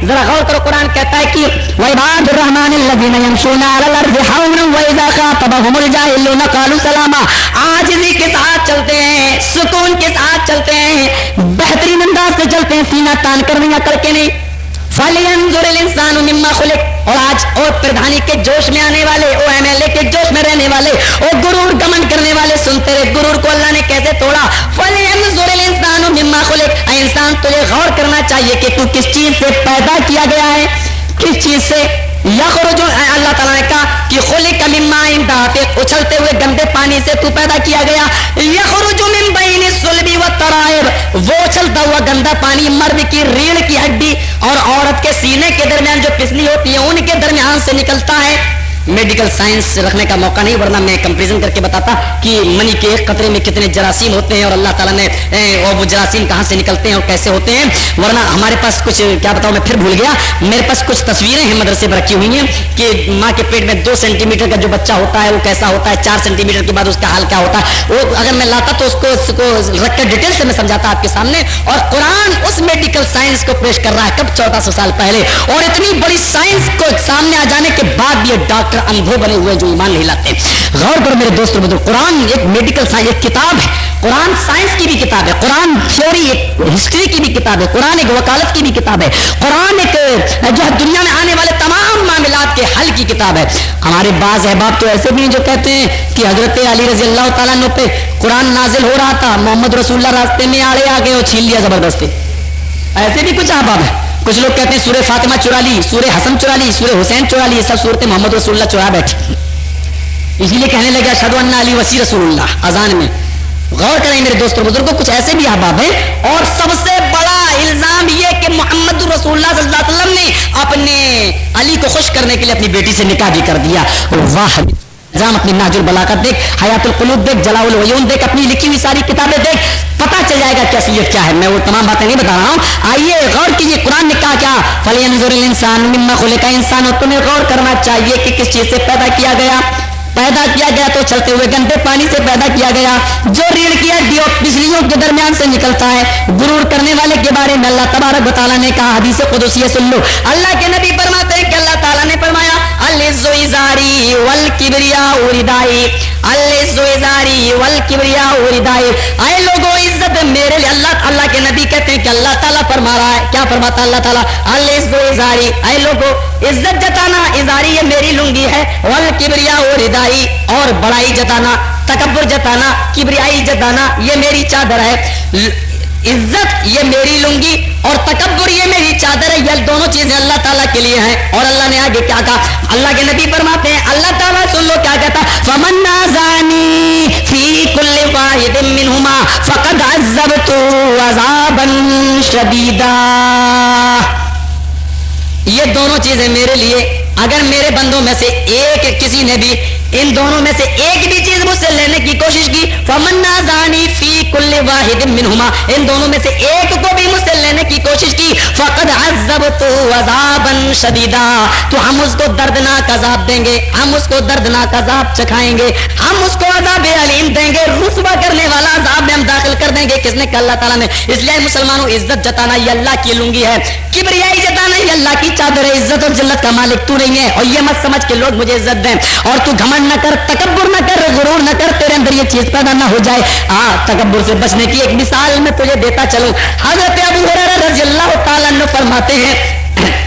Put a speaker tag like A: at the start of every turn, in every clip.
A: जरा गौर करो, कुरान कहता है कि वइबादुर रहमानिल्लज़ीना यमशूना अलल अर्ज़ि हौना व इज़ा ख़ातबहुमुल जाहिलूना क़ालू सलामा। आजिज़ी के साथ चलते हैं, सुकून के साथ चलते हैं, बेहतरीन अंदाज से चलते हैं, सीना तान कर नहीं, अकड़ के नहीं। फलियंजुरिल इंसानु मिम्मा खुलिक। और आज और प्रधानी के जोश में आने वाले, ओ एमएलए के जोश में रहने वाले, ओ गुरूर गमन करने वाले, सुनते रहे गुरूर को अल्लाह ने कैसे तोड़ा। फलियंजुरिल इंसानु मिम्मा खुलिक। ऐ इंसान, तुझे गौर करना चाहिए कि तू किस चीज से पैदा किया गया है, किस चीज से। यखरुजु, अल्लाह ताला ने कहा कि खुलिक मिम्माइन दाफिक, उछलते हुए गंदे पानी से तू पैदा किया गया। यखरुजु मिन बैनि सुल्बी व तराइब, वो उछलता हुआ गंदा पानी मर्द की रीढ़ की हड्डी और औरत के सीने के दरमियान जो पिसली होती है उनके दरमियान से निकलता है। मेडिकल साइंस रखने का मौका नहीं, वरना मैं कंपैरिजन करके बताता कि मनी के एक कतरे में कितने जरासीम होते हैं और अल्लाह ताला ने और वो जरासीम कहाँ से निकलते हैं और कैसे होते हैं। वरना हमारे पास कुछ, क्या बताऊँ, मैं फिर भूल गया, मेरे पास कुछ तस्वीरें हैं मदरसे पर रखी हुई हैं कि माँ के पेट में 2 सेंटीमीटर का जो बच्चा होता है वो कैसा होता है, 4 सेंटीमीटर के बाद उसका हाल क्या होता है। वो अगर मैं लाता तो उसको रख कर डिटेल से मैं समझाता आपके सामने। और कुरान उस मेडिकल साइंस को पेश कर रहा है कब, 1400 साल पहले। और इतनी बड़ी साइंस को सामने आ जाने के बाद ये डॉक्टर अंधे बने हुए जो ईमान नहीं लाते। गौर करो मेरे दोस्तों, कुरान एक मेडिकल साइंस, एक किताब है। कुरान साइंस की भी किताब है, कुरान थ्योरी, एक हिस्ट्री की भी किताब है, कुरान एक वकालत की भी किताब है, कुरान एक जो है दुनिया में आने वाले तमाम मामलात के हल की किताब है। हमारे बाज अहबाब तो ऐसे भी हैं जो कहते हैं कि हजरत अली रजी अल्लाह तआला अन्हु पे कुरान नाजिल हो रहा था, मोहम्मद रसूलुल्लाह रास्ते में आड़े आ गए और छीन लिया जबरदस्ती। ऐसे भी कुछ अहबाब है। कुछ लोग कहते हैं सूरह फातिमा चुरा ली, सूरह हसन चुरा ली, सूरह हुसैन चुरा ली, ये सब सूरतें मोहम्मद रसूलुल्लाह चुरा बैठे, इसीलिए कहने लगे अशहदु अन्ना अली वसी रसूलुल्लाह अजान में। गौर करें मेरे दोस्तों बुजुर्गों, कुछ ऐसे भी अहबाब हैं। और सबसे बड़ा इल्जाम ये कि मोहम्मद रसूलुल्लाह सल्लल्लाहु अलैहि वसल्लम ने अपने अली को खुश करने के लिए अपनी बेटी से निकाह भी कर दिया। वाह, इल्जाम अपनी नाजुल बलागत देख, हयातुल कुलूब देख, जलाउल उयून देख, अपनी लिखी हुई सारी किताबें देख, पता चल जाएगा कि असलियत क्या है। मैं वो तमाम बातें नहीं बता रहा हूँ। आइए गौर कीजिए, कुरान ने कहा क्या, फलियंजुरिल इंसान मिम्मा खुलिका। इंसान हो, तुम्हें गौर करना चाहिए कि किस चीज से पैदा किया गया। पैदा किया गया तो चलते हुए गंदे पानी से पैदा किया गया जो रीढ़ की हड्डी और पिछलियों के दरमियान से निकलता है। गुरूर करने वाले के बारे में अल्लाह तबारक व तआला ने कहा, हदीस कुदसी सुन लो, अल्लाह के नबी फरमाते हैं कि अल्लाह ताला ने फरमाया, अल-इज़्ज़ु इज़ारी वल किब्रियाउ रिदाई, अल-इज़्ज़ु इज़ारी वल किब्रियाउ रिदाई। आए लोगों, इज्जत मेरे लिए। अल्लाह के नबी कहते हैं कि अल्लाह ताला फरमा रहा है, क्या फरमाता अल्लाह ताला, अल-इज़्ज़ु इज़ारी, आए लोगों इज्जत जताना, इज़ारी ये मेरी लुंगी है, वल किब्रियाउ रिदाई, और बड़ाई जताना, तकब्बुर जताना, किब्रियाई जताना ये मेरी चादर है। इज्जत ये मेरी लुंगी और तकब्बुर ये मेरी चादर है। ये दोनों चीजें अल्लाह ताला के लिए हैं। और अल्लाह ने आगे क्या कहा, अल्लाह के नबी फरमाते हैं, अल्लाह ताला सुन लो क्या कहता, फमन नाज़ानी फी कुल्ली वाहिदिन मिनहुमा फक़द अज़्ज़बतु अज़ाबन शदीदा। ये दोनों चीजें मेरे लिए, अगर मेरे बंदों में से एक किसी ने भी इन दोनों में से एक भी चीज मुझसे लेने की कोशिश की, फमन नाज़ानी फी कुल्ली वाहिदिन मिनहुमा, इन दोनों में से एक को भी मुझसे लेने की कोशिश की, फक़द अज़्ज़बतु अज़ाबन शदीदा, तो हम उसको दर्दनाक अज़ाब देंगे, हम उसको दर्दनाक अज़ाब चखाएंगे, हम उसको अज़ाब अलीम देंगे, रुस्वा करने वाला अज़ाब में हम दाखिल कर देंगे। किसने कहा, अल्लाह ताला ने। इसलिए मुसलमानों, इज्जत जताना ये अल्लाह की लुंगी है, किब्रियाई जताना ये अल्लाह की चादर है। इज्जत और जिल्लत का मालिक तू नहीं है, और ये मत समझ के लोग मुझे इज्जत दें और तू घमंड न कर, तकब्बुर न कर, गुरूर न कर, तेरे अंदर ये चीज पैदा न हो जाए। तकब्बुर से बचने की एक मिसाल मैं तुझे देता चलूं। हज़रत अबू हुरैरा रज़ियल्लाहु ताला अन्हु फरमाते हैं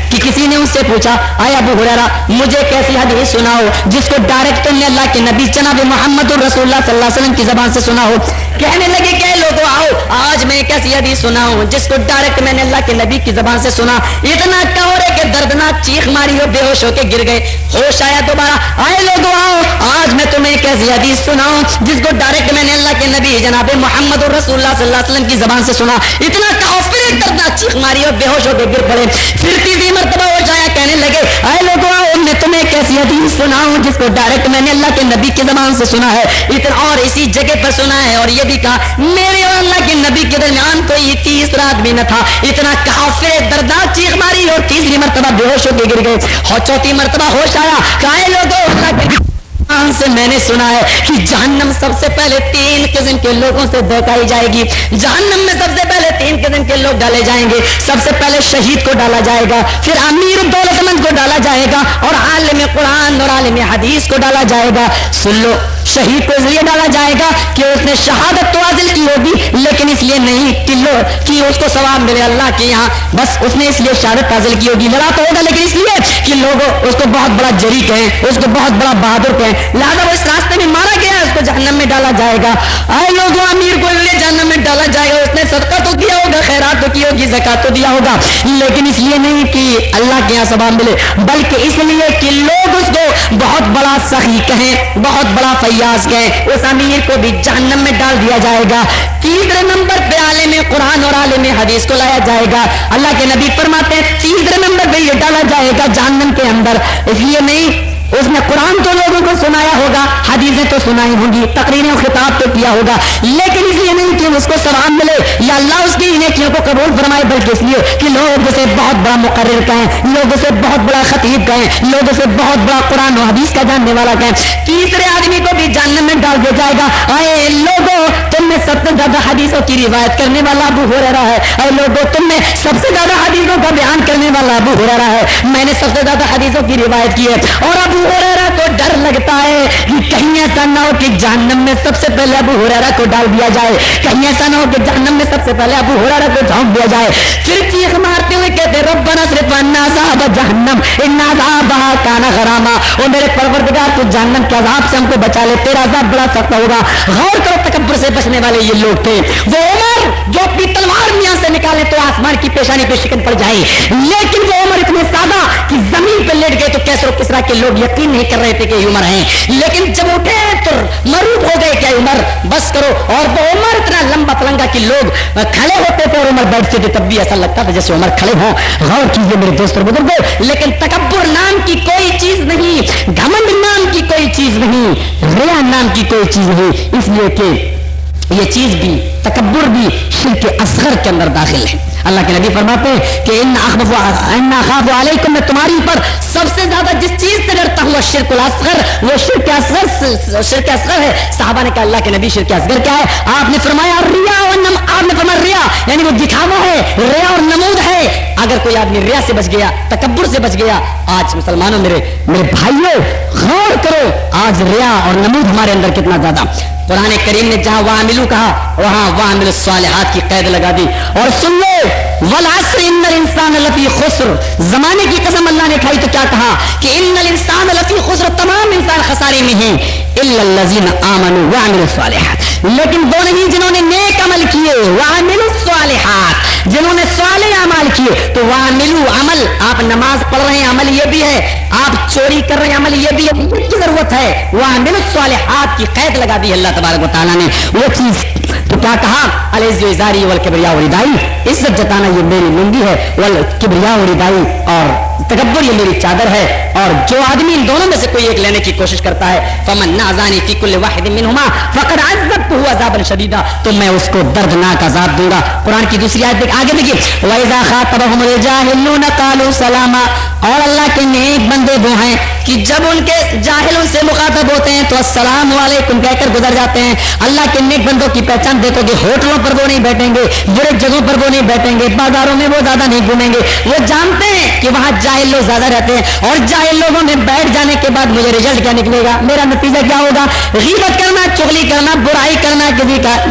A: कि किसी ने उनसे पूछा, आए अबू हुरैरा मुझे कैसी हदीस सुनाओ जिसको डायरेक्ट तुमने अल्लाह के नबी जनाब मोहम्मद रसूलुल्लाह सल्लल्लाहु अलैहि वसल्लम की जबान से सुना हो। कहने लगे, क्या लोगों आओ आज मैं कैसी हदीस सुनाऊं जिसको डायरेक्ट मैंने अल्लाह के नबी की जबान से सुना। इतना कहोरे के दर्दनाक चीख मारी और बेहोश होके गिर गए, होश आया दोबारा। आए लोगों आओ आज मैं तुम्हें कैसी हदीस सुनाऊं जिसको डायरेक्ट मैंने अल्लाह के नबी जनाब मोहम्मद रसूलुल्लाह सल्लल्लाहु अलैहि वसल्म की जबान से सुना। इतना कहो, फिर दर्दनाक चीख मारी और बेहोश होके गिर पड़े। फिर तीसरी मर्तबा होश आया, कहने लगे, आए लोगों आओ मैं तुम्हें कैसी हदीस सुनाऊं जिसको डायरेक्ट मैंने अल्लाह के नबी की जबान से सुना है, इतना और इसी जगह पर सुना है। और ये भी कहा मेरे और अल्लाह के नबी के दरमियान कोई तीसरा आदमी न था। इतना कहा, फिर दर्दनाक चीख मारी और तीसरी मर्तबा बेहोश होकर गिर गए। और चौथी मर्तबा होश आया, कहा लोगों अल्लाह के سے میں نے سنا ہے کہ جہنم سب سے پہلے 3 قسم کے لوگوں سے دہکائی جائے گی. جہنم میں سب سے پہلے 3 قسم کے لوگ ڈالے جائیں گے. سب سے پہلے شہید کو ڈالا جائے گا, پھر امیر دولت مند کو ڈالا جائے گا, اور عالم قرآن اور عالم حدیث کو ڈالا جائے گا. سن لو, شہید کو اس لیے ڈالا جائے گا کہ اس نے شہادت تو حاصل کی ہوگی, لیکن اس لیے نہیں کہ اس کو ثواب ملے اللہ کے یہاں, بس اس نے اس لیے شہادت حاصل کی ہوگی. لڑا تو ہوگا لیکن اس لیے کہ لوگ اس کو بہت بڑا جری کہیں, اس کو بہت بڑا بہادر کہیں, لہٰذا وہ اس راستے میں مارا گیا, اس کو جہنم میں ڈالا جائے گا. اے لوگوں, امیر کو اس لیے جہنم میں ڈالا جائے گا, اس نے صدقہ تو کیا ہوگا, خیرات تو کی ہوگی, زکات تو دیا ہوگا, لیکن اس لیے نہیں کہ اللہ کے یہاں ثواب ملے, بلکہ اس لیے کہ لوگ اس کو بہت بڑا سخی کہیں, بہت بڑا فیاض کہیں. اس امیر کو بھی جہنم میں ڈال دیا جائے گا. تیسرے نمبر پہ عالم قرآن اور عالم حدیث کو لایا جائے گا. اللہ کے نبی فرماتے ہیں تیسرے نمبر پہ یہ ڈالا جائے گا جہنم کے اندر. اس لیے نہیں, اس نے قرآن تو لوگوں کو سنایا ہوگا, حدیثیں تو سنائی ہوں گی, تقریریں و خطاب تو کیا ہوگا, لیکن اس لیے نہیں کہ اس کو ثواب ملے یا اللہ اس کی نیکیوں کو قبول فرمائے, بلکہ اس لیے کہ لوگ اسے بہت بڑا مقرر کہیں, لوگ اسے بہت بڑا خطیب کہیں, لوگ اسے بہت بڑا قرآن و حدیث کا جاننے والا کہیں. تیسرے آدمی کو بھی جہنم میں ڈال دیا جائے گا. اے لوگوں, تم میں سب سے زیادہ حدیثوں کی روایت کرنے والا ابو ہریرہ ہے. اے لوگوں, تم میں سب سے زیادہ حدیثوں کا بیان کرنے والا ابو ہریرہ ہے. میں نے سب سے زیادہ حدیثوں کی روایت کی ہے, اور ابو ہریرہ کو ڈر لگتا ہے کہ کہیں ایسا نہ ہو کہ جہنم میں سب سے پہلے ابو ہریرہ کو ڈال دیا جائے, کہیں ایسا نہ ہو کہ جہنم میں سب سے پہلے ابو ہریرہ کو جھونک دیا جائے. پھر چیخ مارتے ہوئے کہتے ربنا اصرف عنا عذاب جہنم ان عذابها کان غراما, او میرے پروردگار تو جہنم کے عذاب سے ہم کو بچا لے, تیرا عذاب بڑا سخت ہوگا. غور کرو, تکبر سے بچنے والے یہ لوگ تھے. وہ عمر جو اپنی تلوار میاں سے نکالے تو آسمان کی پیشانی پہ شکن پڑ جائے, لیکن وہ عمر اتنے سادہ کہ زمین پہ لیٹ گئے تو کیسر و کسرا کے لوگ یقین نہیں کر رہے تھے کہ عمر ہیں, لیکن جب اٹھے تو مروب ہو گئے کہ عمر بس کرو. اور وہ عمر اتنا لمبا پلنگا کہ لوگ کھڑے ہوتے تھے اور عمر بیٹھتے تھے, تب بھی ایسا لگتا تھا جیسے عمر کھڑے ہوں. غور کیجیے میرے دوست اور بزرگوں, لیکن تکبر نام کی کوئی چیز نہیں, گھمنڈ نام کی کوئی چیز نہیں, ریا نام کی کوئی چیز نہیں, اس لیے کہ یہ چیز بھی, تکبر بھی شرک اصغر کے اندر داخل ہے. اللہ کے نبی فرماتے ہیں کہ ان اخاف علیکم, میں تمہاری پر سب سے زیادہ جس چیز سے ڈرتا ہوں شرک الاصغر, وہ شرک اصغر ہے. صحابہ نے کہا اللہ کے نبی شرک اصغر کیا ہے؟ آپ نے فرمایا ریا, آپ نے فرمایا ریا یعنی وہ دکھاوا ہے, ریا اور نمود ہے. اگر کوئی آدمی ریا سے بچ گیا, تکبر سے بچ گیا, آج مسلمانوں میرے بھائیوں غور کرو, آج ریا اور نمود ہمارے اندر کتنا زیادہ. قرآن کریم نے جہاں وعملوا کہا وہاں وعملوا الصالحات کی قید لگا دی. اور سن لو, والعصر ان الانسان لفی خسر, زمانے کی قسم اللہ نے کھائی تو کیا کہا کہ ان الانسان لفی خسر, تمام انسان خسارے میں ہیں, الا الذین آمنوا وعملوا الصالحات, لیکن وہ نہیں جنہوں نے نیک عمل کیے, وعملوا الصالحات, جنہوں نے صالح اعمال کیے. تو وعملوا عمل, آپ نماز پڑھ رہے ہیں عمل یہ بھی ہے, آپ چوری کر رہے ہیں عمل یہ بھی ہے, کی ضرورت ہے. وعملوا الصالحات کی قید لگا دی اللہ تبارک و تعالیٰ نے. وہ چیز تو کیا کہا, العز ازاری والکبریاء ردائی, عزت جتانا یہ میری لنگی ہے, والکبریاء ردائی, اور تکبر یہ میری چادر ہے. اور جو آدمی ان دونوں میں سے کوئی ایک لینے کی کوشش کرتا ہے, فمن نازانی فی کل واحد منہما فقد عذبتہ عذابا شدیدا, تو میں اس کو دردناک عذاب دوں گا. قرآن کی دوسری آیت آگے دیکھیے, وَإِذَا خَاطَبَهُمُ الْجَاهِلُونَ قَالُوا سَلَامًا, اور اللہ کے نیک بندے وہ ہیں کہ جب ان کے جاہل ان سے مخاطب ہوتے ہیں تو السلام علیکم کہہ کر گزر جاتے ہیں. اللہ کے نیک بندوں کی پہچان دیکھو گے, ہوٹلوں پر وہ نہیں بیٹھیں گے, برے جگہوں پر وہ نہیں بیٹھیں گے, بازاروں میں وہ زیادہ نہیں گھومیں گے. وہ جانتے ہیں کہ وہاں جاہل لوگ زیادہ رہتے ہیں, اور جاہل لوگوں میں بیٹھ جانے کے بعد مجھے رزلٹ کیا نکلے گا, میرا نتیجہ کیا ہوگا, غیبت کرنا, چغلی کرنا, برائی کرنا,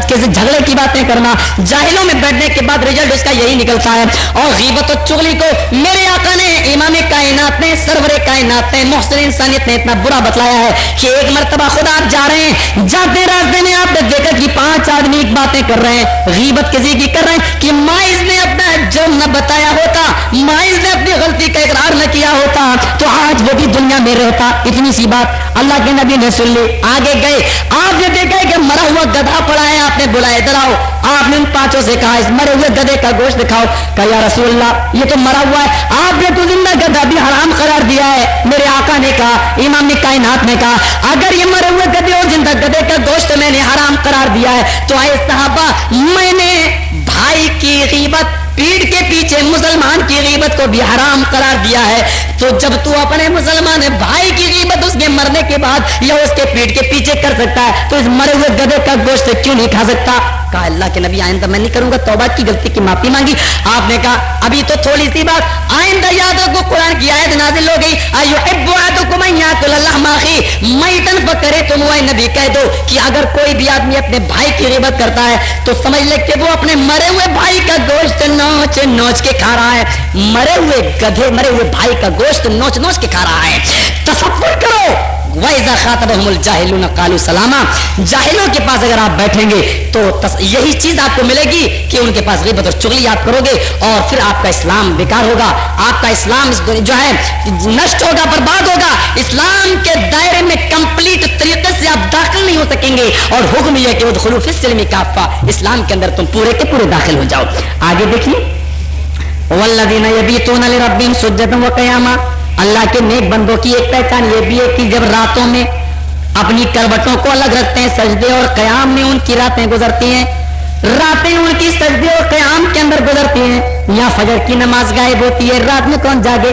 A: کسی جھگڑے کی باتیں کرنا. جاہلوں میں بیٹھنے کے بعد رزلٹ اس کا یہی نکلتا ہے. اور غیبت و چغلی کو میرے آقا نے, امام کائنات نے, سرور کائنات نے, محسن انسانیت نے اتنا برا بتلایا ہے کہ ایک مرتبہ خود آپ جا رہے ہیں, جاتے راستے میں آپ نے دیکھا کہ 5 آدمی ایک باتیں کر رہے ہیں, غیبت کسی کی کر رہے ہیں کہ مائز نے اپنا جرم نہ بتایا ہوتا, مائز نے اپنی غلطی کا اقرار نہ کیا ہوتا, تو آج وہ بھی دنیا میں رہتا. اتنی سی بات اللہ کے نبی نے سن لی. آگے گئے, آپ نے دیکھا کہ مرا ہوا گدھا پڑا ہے, آپ نے بلایا ادھر آؤ. آپ نے ان 5 سے کہا اس مرے ہوئے گدھے کا گوشت دکھاؤ. کہا یا رسول اللہ یہ تو مرا ہوا ہے. آپ نے تو زندہ گدھا بھی حرام قرار دیا ہے. میرے آقا نے کہا, امام کائنات نے کہا, اگر یہ مرے ہوئے گدھے اور زندہ گدھے کا گوشت میں نے حرام قرار دیا ہے تو اے صحابہ, میں نے بھائی کی غیبت, پیڑ کے پیچھے مسلمان کی غیبت کو بھی حرام قرار دیا ہے. تو تو جب تو اپنے مسلمان بھائی کی غیبت اس کے مرنے کے بعد یا اس کے پیٹ کے پیچھے کر سکتا ہے تو اس مرے ہوئے گدھے کا گوشت کیوں نہیں کھا سکتا؟ کہا اللہ کے نبی آئندہ میں نہیں کروں گا، توبہ کی، غلطی کی معافی مانگی. آپ نے کہا ابھی تو تھوڑی سی بات، آئندہ یاد رکھو قرآن کی آیت نازل ہو گئی ایحب احدکم ان یاکل لحم اخیہ میتا فکرہتم، اے نبی کہہ دو کہ اگر کوئی بھی آدمی اپنے بھائی کی غیبت کرتا ہے تو سمجھ لے کہ وہ اپنے مرے ہوئے بھائی کا گوشت نوچ نوچ کے کھا رہا ہے. مرے ہوئے گدھے، مرے ہوئے بھائی کا گوشت نوچ نوچ کے کھا رہا ہے. تصور کرو وَإِذَا خَاطَبَهُمُ الْجَاهِلُونَ قَالُوا سَلَامًا، جاہلوں کے پاس اگر آپ بیٹھیں گے تو یہی چیز آپ کو ملے گی کہ ان کے پاس غیبت اور چغلی آپ کرو گے اور پھر آپ کا اسلام بیکار ہوگا، آپ کا اسلام جو ہے نشٹ ہوگا، برباد ہوگا. اسلام کے دائرے میں کمپلیٹ طریقے سے آپ داخل نہیں ہو سکیں گے اور حکم یہ کہ ادخلوا فی السلم کافہ، اسلام کے اندر تم پورے کے پورے داخل ہو جاؤ. آگے دیکھیے وَالَّذِينَ يَبِيتُونَ لِرَبِّهِمْ سُجَّدًا وَقِيَامًا، اللہ کے نیک بندوں کی ایک پہچان یہ بھی ہے کہ جب راتوں میں اپنی کروٹوں کو الگ رکھتے ہیں، سجدے اور قیام میں ان کی راتیں گزرتی ہیں، راتیں ان کی سجدے اور قیام کے اندر گزرتی ہیں. یا فجر کی نماز غائب ہوتی ہے، رات میں کون جاگے؟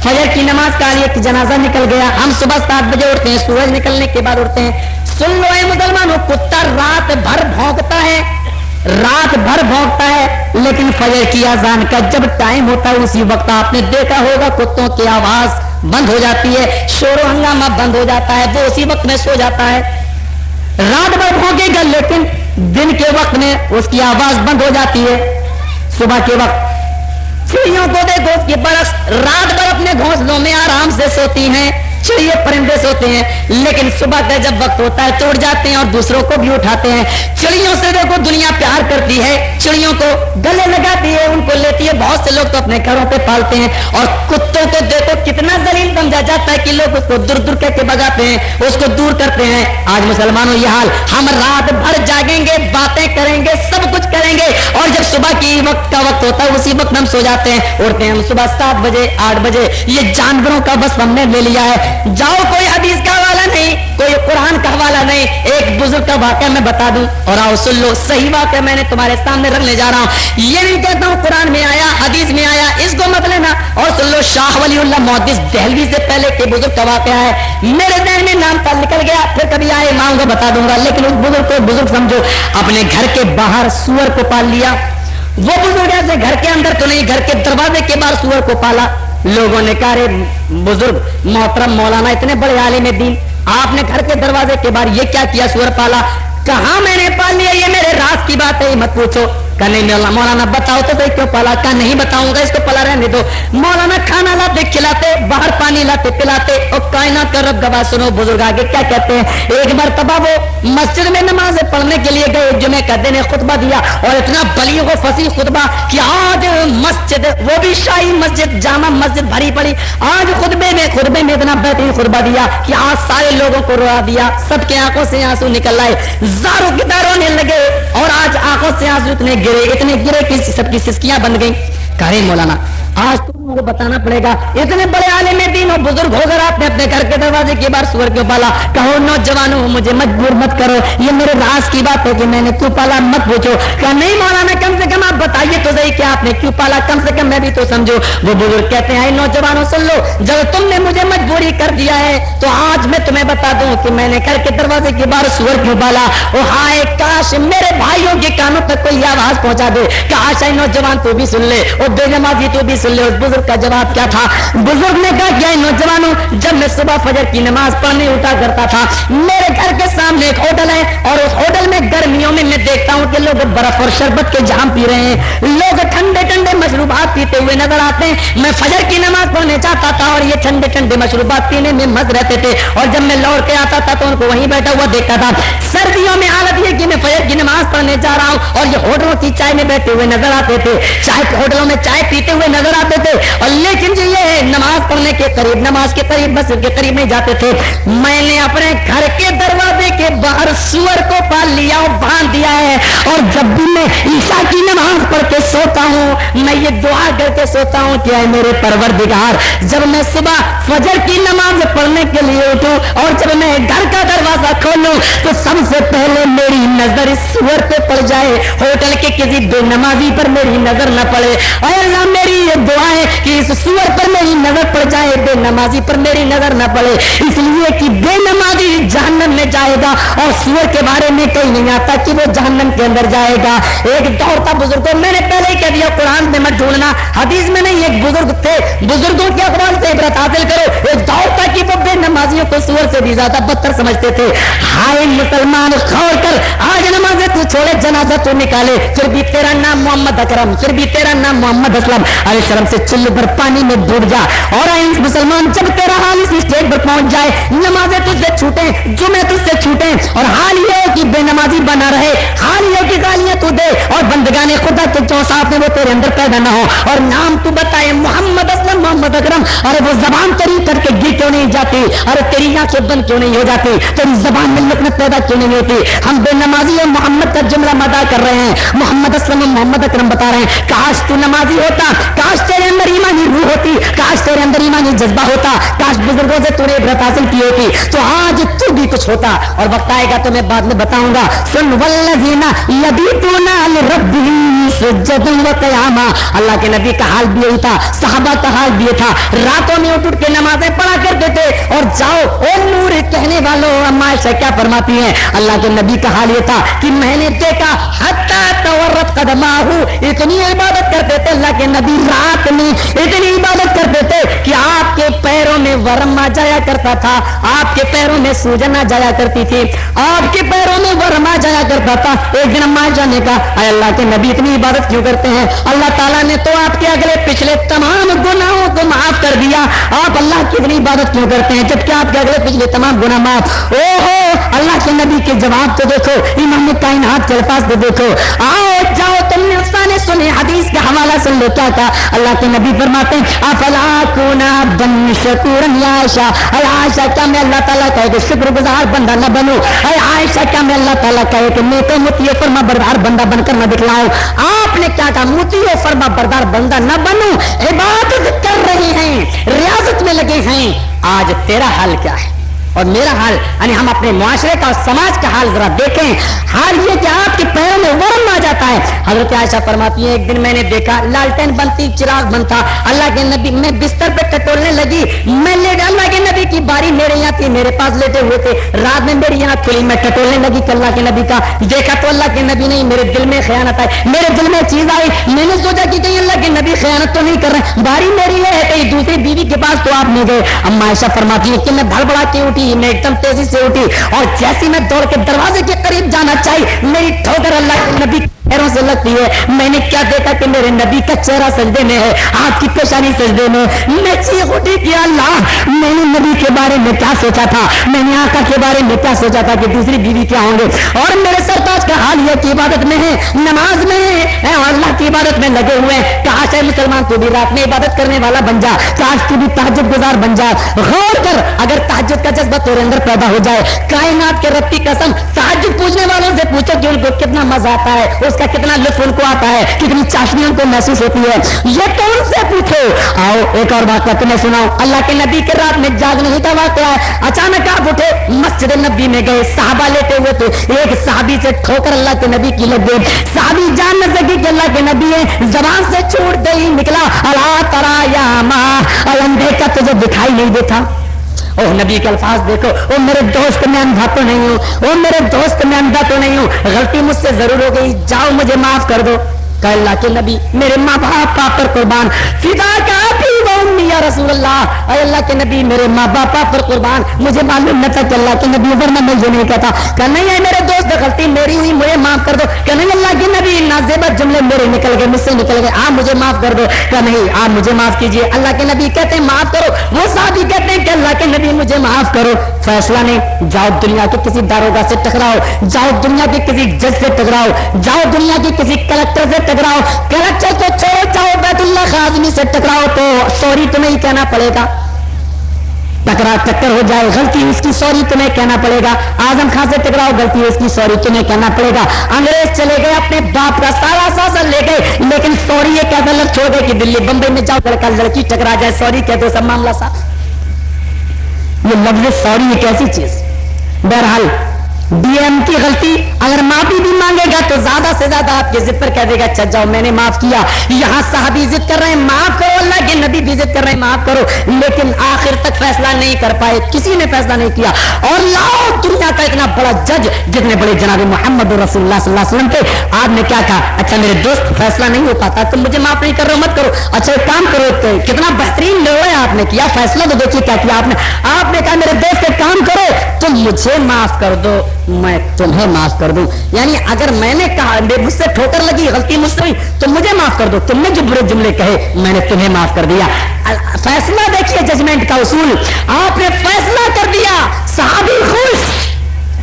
A: فجر کی نماز کا ایک جنازہ نکل گیا، ہم صبح 7 بجے اٹھتے ہیں، سورج نکلنے کے بعد اٹھتے ہیں. سن لو اے مسلمانوں، کتا رات بھر بھونکتا ہے، رات بھر بھونکتا ہے، لیکن فجر کی اذان کا جب ٹائم ہوتا ہے اسی وقت آپ نے دیکھا ہوگا کتوں کی آواز بند ہو جاتی ہے، شور و ہنگامہ بند ہو جاتا ہے، وہ اسی وقت میں سو جاتا ہے. رات بھر بھونکے گا لیکن دن کے وقت میں اس کی آواز بند ہو جاتی ہے. صبح کے وقت چڑیوں کو دیکھو اس کے برعکس رات بھر اپنے گھونسلوں میں آرام سے سوتی ہیں، چڑیے پرندے سوتے ہیں، لیکن صبح کا جب وقت ہوتا ہے تو اٹھ جاتے ہیں اور دوسروں کو بھی اٹھاتے ہیں. چڑیوں سے دیکھو دنیا پیار کرتی ہے، چڑیوں کو گلے لگاتی ہے، ان کو لیتی ہے. بہت سے لوگ تو اپنے گھروں پہ پالتے ہیں. اور کتوں کو دیکھو کتنا ذلیل سمجھا جاتا ہے کہ لوگ اس کو دور دور کہہ کے بگاتے ہیں، اس کو دور کرتے ہیں. آج مسلمانوں یہ حال، ہم رات بھر جاگیں گے، باتیں کریں گے، سب کچھ کریں گے، اور جب صبح کی وقت کا وقت ہوتا ہے اسی وقت ہم سو جاتے ہیں. اٹھتے ہیں ہم صبح 7 بجے 8 بجے. یہ جانوروں کا بس ہم نے لے لیا ہے. جاؤ کوئی حدیث کا حوالہ نہیں، کوئی قرآن کا حوالہ نہیں. ایک بزرگ کا واقعہ میں بتا دوں اور آؤ سن لو، صحیح واقعہ میں نے تمہارے سامنے رکھنے جا رہا ہوں. یہ نہیں کہتا ہوں قرآن میں آیا حدیث میں آیا، اس کو مت لینا. اور سن لو، شاہ ولی اللہ محدث دہلوی سے پہلے کے بزرگ کا واقعہ ہے. میرے ذہن میں نام کا نکل گیا، پھر کبھی آئے ماؤں کو بتا دوں گا. لیکن اس بزرگ کو بزرگ سمجھو، اپنے گھر کے باہر سور کو پال لیا. وہ بزرگ ایسے گھر کے اندر تو نہیں، گھر کے دروازے کے باہر سور کو پالا. لوگوں نے کہا بزرگ محترم مولانا اتنے بڑے عالم دین، آپ نے گھر کے دروازے کے باہر یہ کیا کیا؟ سور پالا. کہاں میں نے پال لیا، یہ میرے راز کی بات ہے، مت پوچھو. کہ نہیں مولانا بتاؤ تو صحیح کیوں پالا؟ کہ نہیں بتاؤں گا، اس کو پلا رہنے دو. مولانا کھانا لاتے کھلاتے، باہر پانی لاتے پلاتے، اور کائنات کا رب گواہ. سنو بزرگ آگے کیا کہتے ہیں. ایک مرتبہ وہ مسجد میں نماز پڑھنے کے لیے گئے، جمعے کا دن خطبہ دیا، اور اتنا بلیغ و فصیح خطبہ کہ آج مسجد، وہ بھی شاہی مسجد، جامع مسجد بھری پڑی. آج خطبے میں اتنا بہترین خطبہ دیا کہ آج سارے لوگوں کو رولا دیا، سب کے آنکھوں سے آنسو نکل آئے، زاروں کی طرح رونے لگے. اور آج آنکھوں سے آنسو اتنے گرے کہ سب کی سسکیاں بن گئیں. کہے مولانا آج تم کو بتانا پڑے گا، اتنے بڑے عالم دین اور بزرگ ہو کر آپ نے اپنے گھر کے دروازے کے باہر سور کیوں پالا؟ کہو نوجوانوں مجھے مجبور مت کرو، یہ میرے راز کی بات ہے کہ میں نے کیوں پالا، مت پوچھو. کہ نہیں مولانا کم سے کم آپ بتائیے تو صحیح کہ آپ نے کیوں پالا، کم سے کم میں بھی تو سمجھو. وہ بزرگ کہتے ہیں نوجوانوں سن لو، جب تم نے مجھے مجبوری کر دیا ہے تو آج میں تمہیں بتا دوں کہ میں نے گھر کے دروازے کے باہر سور کیوں پالا. او ہائے کاش میرے بھائیوں کے کانوں تک کوئی آواز پہنچا دے. کاش اے نوجوان تو بھی سن لے، اور بے نمازی تو بھی سن لے. اس بزرگ کا جواب کیا تھا؟ بزرگ نے کہا کہ اے نوجوانوں، جب میں صبح فجر کی نماز پڑھنے اٹھا کرتا تھا، میرے گھر کے سامنے ایک ہوٹل ہے، اور اس ہوٹل میں گرمیوں میں دیکھتا ہوں کہ لوگ برف اور شربت کے جام پی رہے ہیں، لوگ ٹھنڈے ٹھنڈے مشروبات پیتے ہوئے نظر آتے ہیں. میں فجر کی نماز پڑھنے جاتا تھا اور یہ ٹھنڈے ٹھنڈے مشروبات پینے میں مست رہتے تھے، اور جب میں لوٹ کے آتا تھا تو ان کو وہیں بیٹھا ہوا دیکھتا تھا. سردیوں میں حالت یہ کہ میں فجر کی نماز پڑھنے جا رہا ہوں اور یہ ہوٹلوں کی چائے میں بیٹھے ہوئے نظر آتے تھے، ہوٹلوں میں چائے پیتے ہوئے نظر آتے تھے. اور لیکن جو یہ نماز پڑھنے کے قریب، نماز کے قریب، مسجد کے قریب نہیں جاتے تھے. میں نے اپنے گھر کے دروازے کے باہر سور کو پال لیا اور باندھ دیا ہے، اور جب بھی میں عشاء کی نماز پڑھ کے سوتا ہوں میں یہ دعا کر کے سوتا ہوں کہ اے میرے پروردگار، جب میں صبح فجر کی نماز پڑھنے کے لیے اٹھوں اور جب میں گھر کا دروازہ کھولوں تو سب سے پہلے میری نظر اس سور پہ پڑ جائے، ہوٹل کے کسی بے نمازی پر میری نظر نہ پڑے. اے اللہ میری یہ دعا ہے کہ اس इस सूअर पर मेरी नजर पड़ जाए, बेनमाजी पर मेरी नजर न पड़े, इसलिए कि बेनमाजी जहन्नम में जाएगा और सूअर के बारे में कहीं नहीं आता कि वो जहन्नम के अंदर जाएगा। एक दौड़ता बुजुर्गों, मैंने पहले ही कह दिया कुरान में मत ढूंढना, हदीस में नहीं, एक बुजुर्ग थे, बुजुर्गों के अखबार से इबरत हासिल करो। एक दौड़ता कि वो बेनमाजियों को सूअर से भी ज्यादा बदतर समझते थे। हाय मुसलमान खौर कर, आज नमाज तू छोड़े, जनाजा तू निकाले, फिर भी तेरा नाम मोहम्मद अकरम, फिर भी तेरा नाम मोहम्मद असलम। अरे शर्म से चुल्लू पर पानी में डूब जा। और आए मुसलमान, जब तेरा हाल इस स्टेज पर पहुंच जाए, नमाजें तुझसे छूटे, जुमे तुझसे छूटे, और हाल ये हो कि बेनमाजी बना रहे, हाल ये हो कि गालियां तू दे, और बंदगाने खुदा के जो साथ में वो तेरे अंदर पैदा ना हो, और नाम तू बताए मोहम्मद असलम, मोहम्मद अकरम। अरे वो जबान तेरी करके गिर क्यों नहीं जाती? अरे तेरी आंखें बंद क्यों नहीं हो जाती? तेरी जबान में लकनत पैदा क्यों नहीं होती? हम बेनमाजी और मोहम्मद का जुमला मदा कर रहे हैं, मोहम्मद असलम मोहम्मद अकरम बता रहे हैं। काश तू नमाजी होता, काश तेरे अंदर ईमानी रूह होती, काश तेरे अंदर ईमानी जज्बा होता, काश बुजुर्गों से तूने इबरत हासिल की होती, तो आज तू भी कुछ होता। और वक्त आएगा तो मैं बाद में बताऊंगा। सुन वल्लज़ीना यबीतूना लिरब्बिहिम सुज्जदन व क़ियामा। अल्लाह के नबी का हाल भी यही था, सहाबा का हाल भी था, रातों में उठ के नमाजें पढ़ा करते थे। और जाओ ओ नूर कहने वालों, अम्मा आयशा क्या फरमाती हैं, अल्लाह के नबी का हाल ये था कि मैंने देखा हत्ता तवर्रत कदमाहू, इतनी इबादत करते थे अल्लाह के नबी, रात में इतनी इबादत करते थे कि आपके पैरों में वर्म आ जाया करता था, आपके पैरों में सूजन आ जाया करती थी, आपके पैरों में वर्म आ जाया करता था। एक दिन अम्मा आयशा ने कहा, अरे अल्लाह के नबी इतनी इबादत क्यों करते हैं? अल्लाह ताला ने तो आपके अगले पिछले तमाम गुनाहों को माफ कर दिया, आप अल्लाह की इतनी इबादत क्यों करते हैं जबकि आपके अगले पिछले तमाम गुनाह माफ? ओहो, अल्लाह के नबी के जवाब तो देखो, इमाम कायनात के अल्फाज तो देखो। आओ जाओ, तुमने अफसाने सुने, हदीस का हवाला सुन लो। क्या कहा अल्लाह के नबी? फरमाते हैं अफला कुना बन शकूरन या आयशा, अरे आयशा क्या मैं अल्लाह ताला कहे कि शुक्रगुजार बंदा न बनूं? अरे आयशा क्या मैं अल्लाह ताला कहे कि मैं तो मुतीय फरमा बरदार बंदा बनकर न दिखलाऊं? आपने क्या कहा? मुतीय फरमा बरदार बंदा न बनूं? इबादत कर रहे हैं, रियाजत में लगे हैं। आज तेरा हाल क्या है और मेरा हाल, यानी हम अपने मुआशरे का और समाज का हाल जरा देखें। हाल ये कि आपके पैरों में वर्म आ जाता है। हजरत आयशा फरमाती है, एक दिन मैंने देखा लालटेन बनती, चिराग बनता, अल्लाह के नबी, मैं बिस्तर पे टटोलने लगी, मैं लेट, अल्लाह के नबी की बारी मेरे यहाँ थी, मेरे पास लेटे हुए थे, रात में मेरी यहाँ खुली, मैं टटोलने लगी कि अल्लाह के नबी का देखा तो अल्लाह के नबी नहीं, मेरे दिल में खयानत आई, मेरे दिल में चीज आई, मैंने सोचा कि कहीं अल्लाह के नबी खयानत तो नहीं कर रहे, बारी मेरी है, कहीं दूसरी बीवी के पास तो आप नहीं गए। अम्मा आयशा फरमाती है कि मैं भड़बड़ा के उठी, मैं एकदम तेजी से उठी, और जैसी मैं दौड़ के दरवाजे के करीब जाना चाहिए, मेरी ठोकर अल्लाह के नबी पैरों से लगती है। मैंने क्या देखा कि मेरे नबी का चेहरा सजदे में है, आपकी पेशानी सजदे में। मैं चीख उठी कि अल्लाह, मैंने नबी के बारे में क्या सोचा था, मैंने आका के बारे में क्या सोचा था कि दूसरी बीवी क्या होंगे, और मेरे सरताज का हाल यह कि इबादत में है, नमाज में है, और अल्लाह की इबादत में लगे हुए हैं। काश है मुसलमान तू भी रात में इबादत करने वाला बन जा, काश तू भी तहज्जुद गुजार बन जा। गौर कर, अगर तहज्जुद का जज्बा तेरे अंदर पैदा हो जाए, कायनात के रब की कसम, तहज्जुद पूछने वालों से पूछो कि उनको कितना मजा आता है, उसका कितना लुत्फ उनको आता है, कितनी चाशनी उनको महसूस होती है, ये तो उनसे पूछो। आओ एक और बात तुम्हें सुनाओ, अल्लाह के नबी के रात में जाग नहीं था वाक़या, अचानक आप उठे, मस्जिद नबी में गए, साहबा लेटे हुए थे, एक साहबी से ठोकर अल्लाह के नबी की लग गई, साहबी जान न सकी कि अल्लाह के नबी है, जबान से छूट गई, निकला अला तरा या मा, अंधे का तुझे दिखाई नहीं देता। ओह नबी के अल्फाज देखो, ओ मेरे दोस्त मैं अंधा तो नहीं हूँ, ओ मेरे दोस्त मैं अंधा तो नहीं हूँ, गलती मुझसे जरूर हो गई, जाओ मुझे माफ कर दो। कहा अल्लाह के नबी, मेरे माँ बाप पर कुर्बान, फिदा का या रसूल अल्लाह, अल्लाह के नबी मेरे माँ बाप पर कुर्बान, मुझे मालूम न था कि अल्लाह के नबी, वरना मैं ये नहीं कहता। कहा नहीं है मेरे दोस्त, गलती मेरी हुई, मुझे माफ कर दो। कहा नहीं अल्लाह के नबी, नाज़ेबत जुमले मेरे निकल गए, मुझसे निकल गए, आप मुझे माफ कर दो। कहा नहीं आप मुझे माफ कीजिए। अल्लाह के नबी कहते हैं माफ करो, वो साहबी कहते हैं कि अल्लाह के नबी मुझे माफ करो। फैसला नहीं, जाओ दुनिया के किसी दारोगा से टकराओ, जाओ दुनिया के किसी जज से टकराओ, जाओ दुनिया के किसी कलेक्टर से टकराओ, कलेक्टर को छोड़ो, जाओ बैतुल्लाह खाज़मी से टकराओ तो सॉरी तुम्हें ही कहना पड़ेगा। टक्कर हो जाए, गलती उसकी, सॉरी तुम्हें कहना पड़ेगा। आजम खान से टकराओ, गलती उसकी, सॉरी तुम्हें कहना पड़ेगा। अंग्रेज चले गए, अपने बाप का सारा शासन ले गए, लेकिन सॉरी ये कहते लग छोड़ गए कि दिल्ली बंबई में जाओ, लड़का लड़की टकरा जाए, सॉरी कह दो, सब मामला साफ। ये लफ्ज़ सॉरी एक ऐसी चीज, बहरहाल डीएम की गलती, अगर माफी भी मांगेगा तो ज्यादा से ज्यादा आपके जिद पर कह देगा अच्छा जाओ मैंने माफ किया। यहाँ साहबी जिद कर रहे हैं माफ करो, अल्लाह के नबी भी जिद कर रहे हैं माफ करो, लेकिन आखिर तक फैसला नहीं कर पाए, किसी ने फैसला नहीं किया। और लाओ दुनिया का इतना बड़ा जज जितने बड़े जनाब मोहम्मद रसूलुल्लाह सल्लल्लाहु अलैहि वसल्लम थे, आपने क्या कहा, अच्छा मेरे दोस्त फैसला नहीं हो पाता तुम मुझे माफ नहीं कर रहे हो मत करो, अच्छा एक काम करो, तो कितना बेहतरीन निर्णय आपने किया, फैसला तो देखिए क्या किया आपने कहा मेरे दोस्त एक काम करो तुम मुझे माफ कर दो मैं तुम्हें माफ कर दूं। यानी अगर मैंने कहा मुझसे ठोकर लगी, गलती मुझसे हुई तो मुझे माफ कर दो, तुमने जो बुरे जुमले कहे मैंने तुम्हें माफ कर दिया। फैसला देखिए जजमेंट का उसूल, आपने फैसला कर दिया, सहाबी खुश,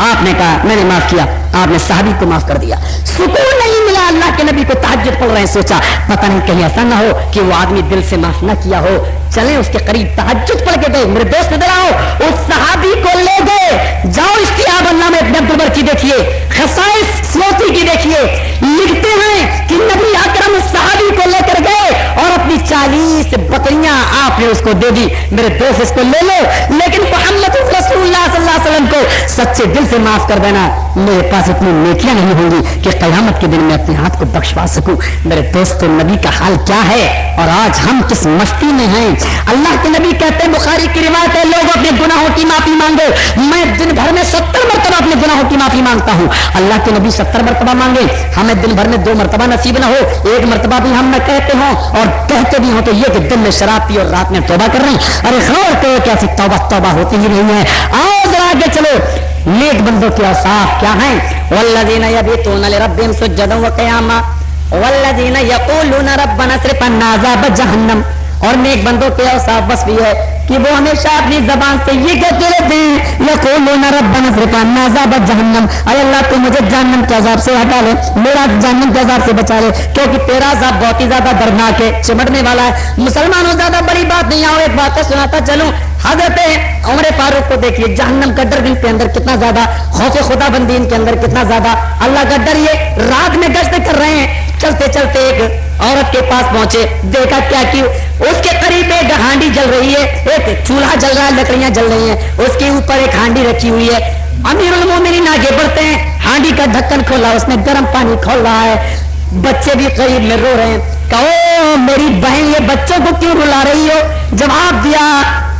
A: आपने कहा मैंने माफ किया, आपने साहबी को माफ कर दिया। सुकून नहीं मिला, अल्लाह के नबी को तहज्जुद पढ़ रहे हैं, सोचा पता नहीं कहीं ऐसा ना हो कि वो आदमी दिल से माफ ना किया हो, चले उसके करीब तहज्जुद पढ़ के गए, मेरे दोस्त इधर आओ, उस सहाबी को ले गए, जाओ इश्तिहाब अल्लाह में इब्न अब्दुल बर की देखिए, खसाइस स्लोती की देखिए, लिखते हैं कि नबी अकरम उस सहाबी को लेकर गए और अपनी 40 बकरियां आपने उसको दे दी, मेरे दोस्त इसको ले लो, लेकिन मोहम्मद रसूलुल्लाह सल्लल्लाहु अलैहि वसल्लम को सच्चे दिल से माफ कर देना, मेरे पास इतनी नेकियां नहीं होंगी कि कयामत के दिन में अपने हाथ को बख्शवा सकूं। मेरे दोस्तों नबी का हाल क्या है और आज हम किस मस्ती में हैं। अल्लाह के नबी कहते हैं, बुखारी की रिवायत है, लोग अपने गुनाहों की माफी मांगो, मैं दिन भर में 70 मरतबा अपने गुनाहों की माफी मांगता हूं। अल्लाह के नबी 70 मरतबा मांगे, हमें दिन भर में 2 मरतबा नसीब ना हो, 1 मरतबा भी हम न कहते हो और कहते भी हो तो ये कि दिन में शराब पी और रात में तौबा कर रहे हैं। अरे गौर करो कैसी तौबा होती ही नहीं है। आओ जरा आगे चलो, नेक बंदों के औसाफ क्या हैं, वल्लज़ीना यबीतूना लिरब्बिहिम सुज्जदन व क़ियामा वल्लज़ीना यक़ूलूना रब्बना अस्रिफ़ अन्ना अज़ाब जहन्नम। और नेक बंदों के औसाफ बस भी है कि वो हमेशा अपनी जबान से ये कहते रहते हैं, यक़ूलूना रब्बना अस्रिफ़ अन्ना अज़ाब जहन्नम, अरे अल्लाह तू मुझे जहन्नम के अज़ाब से हटा ले, मेरा जहन्नम के अज़ाब से बचा ले, क्योंकि तेरा अज़ाब बहुत ही ज्यादा दर्दनाक है, चिमटने वाला है। मुसलमानों ज्यादा बड़ी बात नहीं, आओ एक बात सुनाता चलूं, हजरत उमर फारूक को देखिए, जहन्नम का डर इनके अंदर कितना ज्यादा, खौफ खुदाबंदी इनके अंदर कितना ज्यादा, अल्लाह का डर, ये रात में गश्त कर रहे हैं, चलते चलते एक औरत के पास पहुंचे, देखा क्या कि उसके करीब एक हांडी जल रही है, एक चूल्हा जल रहा है, लकड़ियां जल रही हैं, उसके ऊपर एक हांडी रखी हुई है। अमीरुल मोमिनीन आगे बढ़ते हैं, हांडी का ढक्कन खोला, उसमें गर्म पानी खोल रहा है, बच्चे भी करीब में रो रहे हैं। कहो मेरी बहन ये बच्चों को क्यों रुला रही हो? जवाब दिया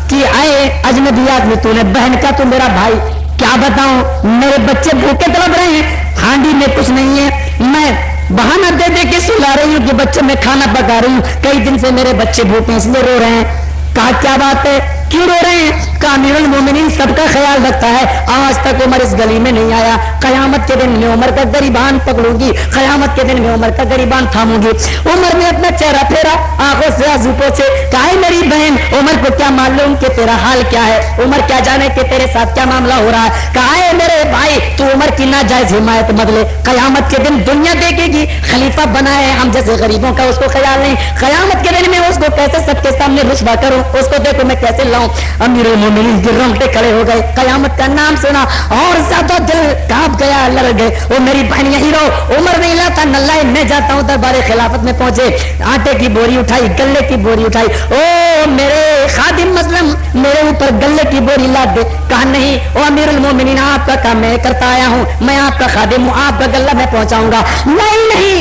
A: कि आए अजनबी आदमी, तूने बहन का, तू मेरा भाई, क्या बताऊं मेरे बच्चे भूखे तड़प रहे हैं, हांडी में कुछ नहीं है, मैं बहाना दे दे के सुला रही हूँ कि बच्चे मैं खाना पका रही हूँ, कई दिन से मेरे बच्चे भूखे हैं इसलिए रो रहे हैं। कहा क्या बात है, क्यों रो रहे हैं? कहा अमीरुल मोमिनीन सबका ख्याल रखता है, आज तक उमर इस गली में नहीं आया, कयामत के दिन में उमर का गरीबान पकड़ूंगी, कयामत के दिन में उमर का गरीबान थामूंगी। उमर ने अपना चेहरा फेरा, आंखों से आंसू पोंछे, कहा मेरी बहन उमर को क्या मालूम कि तेरा हाल क्या है, उमर क्या जाने कि तेरे साथ क्या मामला हो रहा है। कहा मेरे भाई तू उमर की नाजायज हिमायत मत ले, कयामत के दिन दुनिया देखेगी, खलीफा बनाए हम जैसे गरीबों का उसको ख्याल नहीं, कयामत के दिन में उसको कैसे सबके सामने रुस्वा करूं, उसको देखो मैं कैसे लाऊं। अमीरुल मोमिनीन के रोंगटे खड़े हो गए, कयामत का नाम सुना और ज्यादा दिल कांप गया, लड़ गए। वो मेरी बहन यही रहो, उमर नहीं लाता नल्ला, मैं जाता हूं दरबारे खिलाफत में पहुंचे, आटे की बोरी उठाई, गल्ले की बोरी उठाई, ओ मेरे खादिम मसलम मेरे ऊपर गल्ले की बोरी लाद दे। कहा नहीं ओ अमीरुल मोमिनीन आपका काम मैं करता आया हूं, मैं आपका खादिम हूं, आपका गल्ला मैं पहुंचाऊंगा। नहीं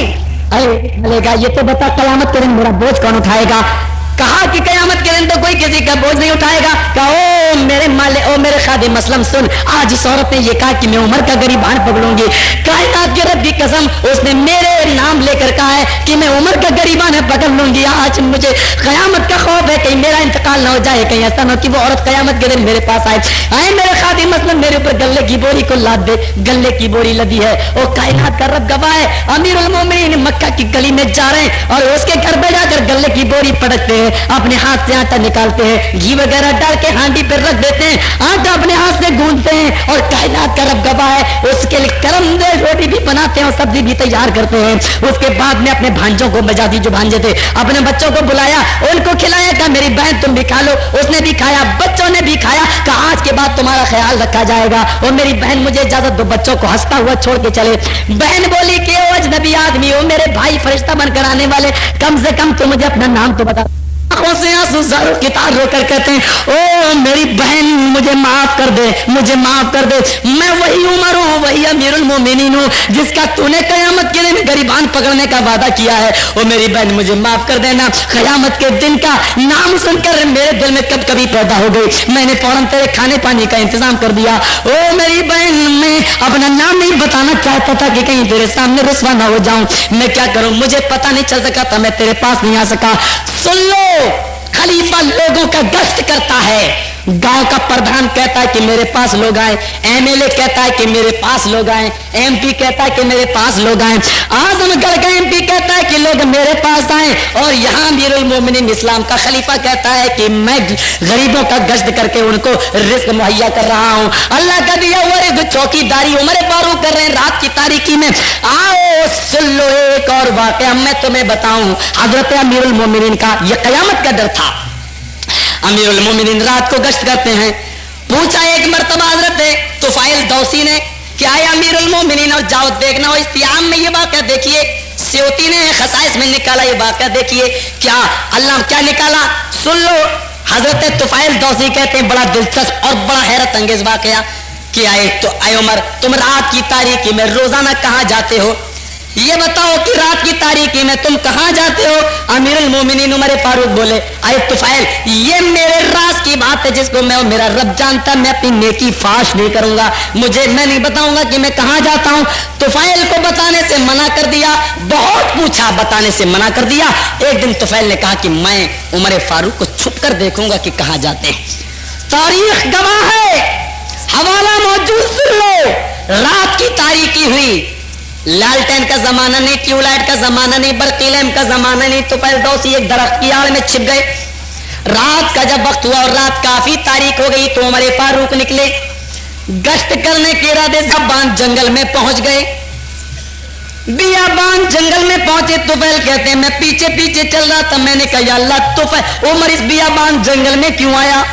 A: अरे चलेगा, ये तो बता कयामत के दिन मेरा बोझ कौन उठाएगा? कहा कि कयामत के दिन तो कोई किसी का बोझ नहीं उठाएगा। कहा ओ मेरे माले, ओ मेरे खादिम मसलम सुन, आज इस औरत ने ये कहा कि मैं उमर का गरीबान पकड़ूंगी, कायनात के रब की कसम उसने मेरे नाम लेकर कहा है कि मैं उमर का गरीबान है पकड़ लूंगी। आज मुझे कयामत का खौफ है कहीं मेरा इंतकाल ना हो जाए, कहीं ऐसा ना हो कि वो औरत कयामत के दिन मेरे पास आए मेरे खादिम मसलम मेरे ऊपर गल्ले की बोरी को लाद दे। गल्ले की बोरी लदी है, ओ कायनात का रब गवाह है, अमीरुल मोमिनीन मक्का की गली में जा रहे हैं और उसके घर पे जाकर गल्ले की बोरी पटकते हैं, अपने हाथ से आटा निकालते हैं, घी वगैरह डाल के हांडी पर रख देते हैं, आटा अपने हाथ से गूंथते हैं और कायनात का रब गवाह है उसके लिए करम दे रोटी भी बनाते हैं और सब्जी भी तैयार करते हैं। उसके बाद में अपने भांजों को, बजाती जो भांजे थे, अपने बच्चों को बुलाया, उनको खिलाया, कहा मेरी बहन तुम भी खा लो, उसने भी खाया, बच्चों ने भी खाया, कहा आज के बाद तुम्हारा ख्याल रखा जाएगा और मेरी बहन मुझे इजाजत दो, बच्चों को हंसता हुआ छोड़ के चले। बहन बोली कि ओ अजनबी आदमी हो, मेरे भाई फरिश्ता बनकर आने वाले, कम से कम तुम मुझे अपना नाम तो बता। आंखों से आंसू आंसू ज़ारों की तार रोकर कहते हैं, ओ मेरी बहन मुझे माफ कर दे, मुझे माफ कर दे, मैं वही उमर हूँ, वही अमीरुल मोमिनीन हूँ जिसका तूने कयामत के दिन गरीबान पकड़ने का वादा किया है। ओ मेरी बहन मुझे माफ कर देना। कयामत के दिन का नाम सुनकर मेरे दिल में कब कभी पैदा हो गई, मैंने फौरन तेरे खाने पानी का इंतजाम कर दिया। ओ मेरी बहन, मैं अपना नाम नहीं बताना चाहता था कि कहीं तेरे सामने रुस्वा ना हो जाऊं। मैं क्या करूं, मुझे पता नहीं चल सका था, मैं तेरे पास नहीं आ सका। सुन लो, खलीफा लोगों का गश्त करता है, गांव का प्रधान कहता है कि मेरे पास लोग आए, एमएलए कहता है कि मेरे पास लोग आए, एमपी कहता है कि मेरे पास लोग आए, आजमगढ़ का एमपी कहता है कि लोग मेरे पास आए, और यहाँ अमीरुल मोमिनीन इस्लाम का खलीफा कहता है कि मैं गरीबों का गश्त करके उनको रिस्क मुहैया कर रहा हूँ। अल्लाह का दिया हुआ रिज़्क चौकीदारी उमर फारूक कर रहे हैं रात की तारीकी में। आओ सुन लो एक और वाकया मैं तुम्हें बताऊं। हजरत अमीरुल मोमिनीन का यह कयामत का डर था। अमीरुल मोमिनीन रात को गश्त करते हैं। पूछा एक मर्तबा हजरत तुफाइल दौसी ने, क्या है अमीरुल मोमिनीन, और जाओ देखना हो इस्तियाम में ये वाक़या देखिए। स्योती ने खसाइस में निकाला ये वाक़या देखिए, क्या अल्लाह क्या निकाला सुन लो। हजरत तुफाइल दौसी कहते हैं बड़ा दिलचस्प और बड़ा हैरत अंगेज वाक़या कि आए तो आए उमर, तुम रात की तारीकी में रोजाना कहाँ जाते हो, ये बताओ कि रात की तारीकी में तुम कहां जाते हो। अमीरुल मोमिनीन उमर फारूक बोले, आए तुफाइल ये मेरे राज की बात है जिसको मैं और मेरा रब जानता, मैं अपनी नेकी फाश नहीं करूंगा, मैं नहीं बताऊंगा कि मैं कहां जाता हूं। तुफाइल को बताने से मना कर दिया, बहुत पूछा बताने से मना कर दिया। एक दिन तुफाइल ने कहा कि मैं उमर फारूक को छुप कर देखूंगा कि कहां जाते हैं। तारीख गवाह है, हवाला मौजूद सुन लो। रात की तारीकी हुई, लालटेन का जमाना नहीं, ट्यूबलाइट का जमाना नहीं, बरकी लैंप का जमाना नहीं। तो पहले दोस्त एक दरख्त की आड़ में छिप गए। रात का जब वक्त हुआ और रात काफी तारीख हो गई तो उमर फारूक निकले गश्त करने के इरादे से बांध जंगल में पहुंच गए। बियाबान जंगल में पहुंचे। तुफैल कहते हैं मैं पीछे पीछे चल रहा था, मैंने कहा या अल्लाह तुफैल उमर इस बियाबान जंगल में क्यों आया।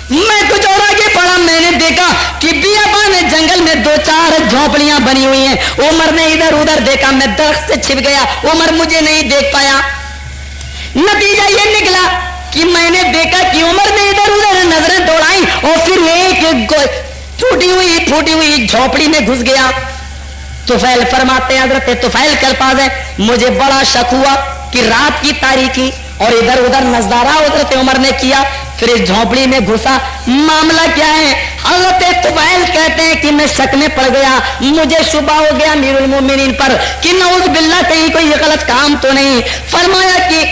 A: मैं कुछ और आगे पढ़ा, मैंने देखा कि बियाबान जंगल में दो चार झोपड़ियां बनी हुई हैं। उमर ने इधर उधर देखा, मैं दरख्त से छिप गया, उमर मुझे नहीं देख पाया। नतीजा ये निकला कि मैंने देखा कि उमर ने इधर उधर नजरें दौड़ाई और फिर एक टूटी हुई फूटी हुई झोपड़ी में घुस गया। तुफैल फरमाते हैं हजरत तुफैल के अल्फाज है, मुझे बड़ा शक हुआ कि रात की तारीकी और इधर उधर नजदारा हजरत उमर ने किया, फिर इस झोपड़ी में घुसा। मामला क्या है। हजरत तुफैल कहते हैं कि मैं शक में पड़ गया, मुझे शुबा हो गया अमीरुल मोमिनीन पर कि नऊज़ बिल्लाह कहीं कोई गलत काम तो नहीं। फरमाया कि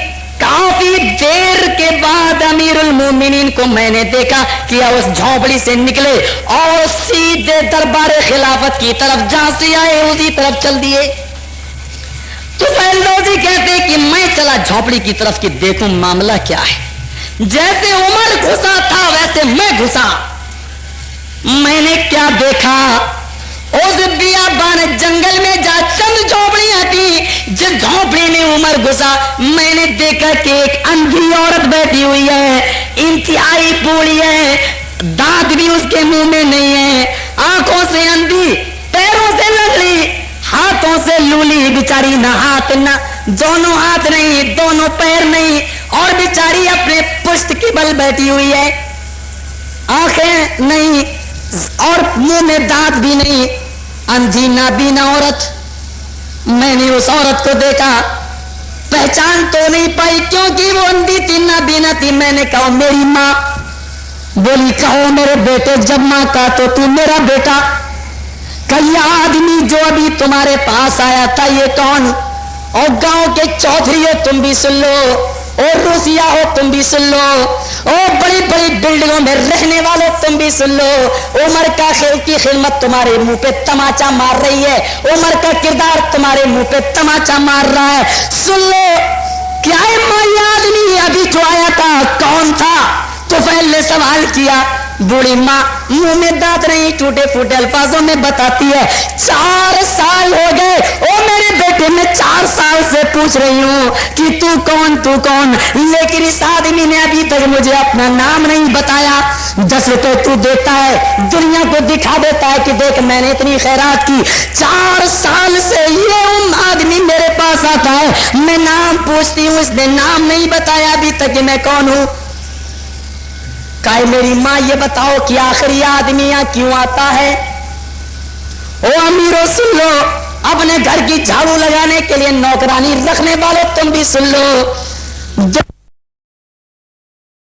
A: काफी देर के बाद अमीरुल मोमिनीन को मैंने देखा कि उस झोपड़ी से निकले और सीधे दरबार खिलाफत की तरफ जहां से आए उसी तरफ चल दिए। तुफैल दौसी कहते कि मैं चला झोपड़ी की तरफ कि देखूं मामला क्या है। जैसे उमर घुसा था वैसे मैं घुसा। मैंने क्या देखा, उस बियाबान जंगल में जा चंद झोपड़ियां थी, जिस झोपड़ी में उमर घुसा मैंने देखा कि एक अंधी औरत बैठी हुई है, इंतहाई बूढ़ी है, दांत भी उसके मुंह में नहीं है, आंखों से अंधी, पैरों से लंगड़ी, हाथों से लूली, बेचारी ना हाथ ना दोनों हाथ नहीं, दोनों पैर नहीं, और बेचारी अपने पुष्ट के बल बैठी हुई है, आंखें नहीं और मुंह में दांत भी नहीं, अंधी नाबीना औरत। मैंने उस औरत को देखा, पहचान तो नहीं पाई क्योंकि वो अंधी थी, नाबीना थी। मैंने कहा मेरी माँ। बोली कहो मेरे बेटे, जब माँ का तो तू मेरा बेटा। कई आदमी जो अभी तुम्हारे पास आया था ये कौन, और गांव के चौधरी हो तुम भी सुन लो, और रूसिया हो तुम भी सुन लो, और बड़ी बड़ी बिल्डिंगों में रहने वाले तुम भी सुन लो। उमर का खेल की खिदमत तुम्हारे मुंह पे तमाचा मार रही है, उमर का किरदार तुम्हारे मुंह पे तमाचा मार रहा है, सुन लो। क्या है माँ, ये आदमी अभी जो आया था कौन था। तुफैल ने सवाल किया, बूढ़ी माँ मुंह में दांत नहीं, टूटे फूटे अल्फाजों में बताती है 4 साल हो गए, ओ मेरे बेटे मैं 4 साल से पूछ रही हूँ कि तू कौन, लेकिन इस आदमी ने अभी तक मुझे अपना नाम नहीं बताया। 10 रुपए तू देता है, दुनिया को दिखा देता है कि देख मैंने इतनी खैरात की। 4 साल से ये आदमी मेरे पास आता है, मैं नाम पूछती हूँ, इसने नाम नहीं बताया अभी तक कि मैं कौन हूँ। कहे मेरी माँ ये बताओ कि आखिर ये आदमी यहाँ क्यों आता है? ओ अमीरों सुन लो, अपने घर की झाड़ू लगाने के लिए नौकरानी रखने वाले तुम भी सुन लो।